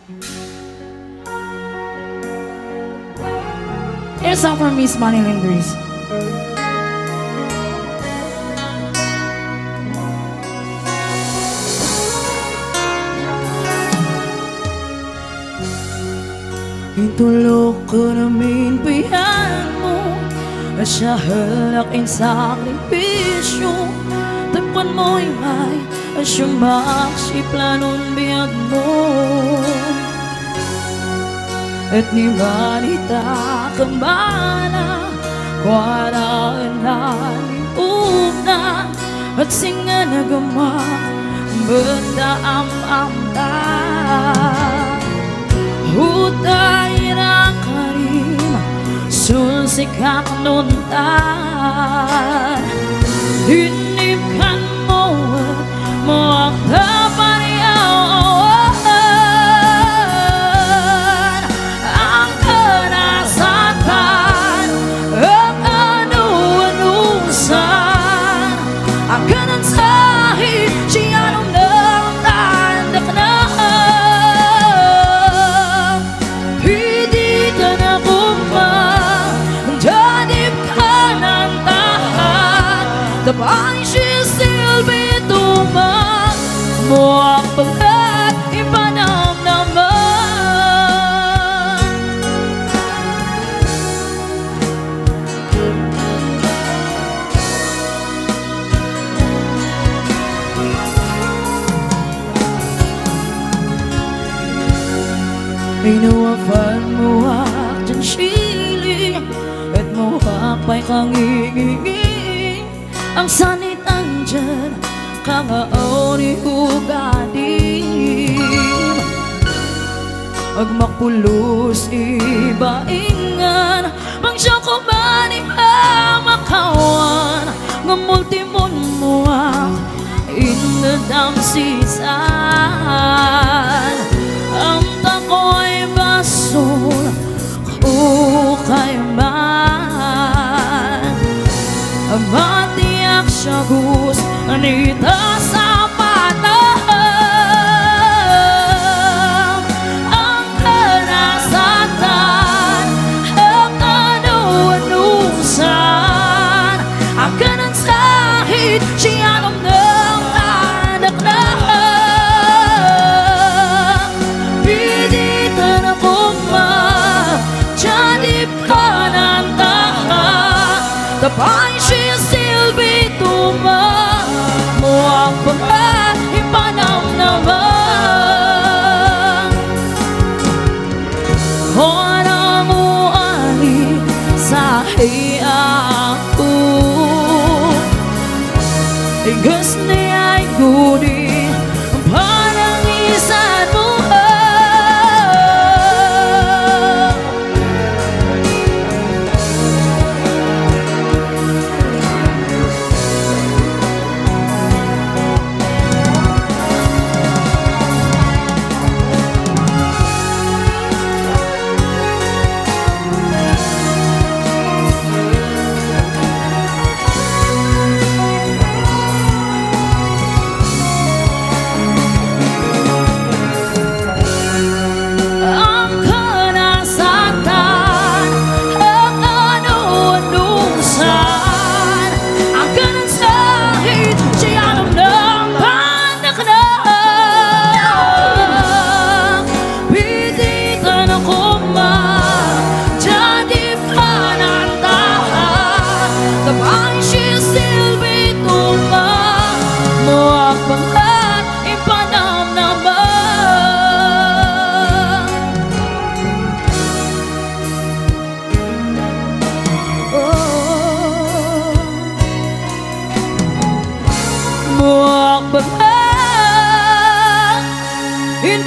Here's a song from Miss Money Linders. Itulog ko namin bayan mo at siya halaking sakripisyo. Tapuan mo'y may at siyang planon biyag mo. At ni Manita kemana kuaraan una at singa nagamak benda am-amta hutay na karim sulsikak nuntan hinipkan mo at tapay siya silbi-tumang mo ang pagkat ipanam naman. Inuwafan mo dyan sili at mo hapay kang ingingin ang sanitang dyan kangao ni ugadim agmakulos ibaingan mang siya ko ba ni makawan ngamultimon mo inadam sisan ang tako'y basol ukay man matiyak siya gus anita sa patang ang karasatan ang kanuanusan ang kanang sahid siya ng anak na piditan ako ma-janip ka ng tahan tapay siya silbi-tumang mo ang pagkat ipanam naman. Kung mo ali sa hiyaku igas niya ay guni parang isan mo in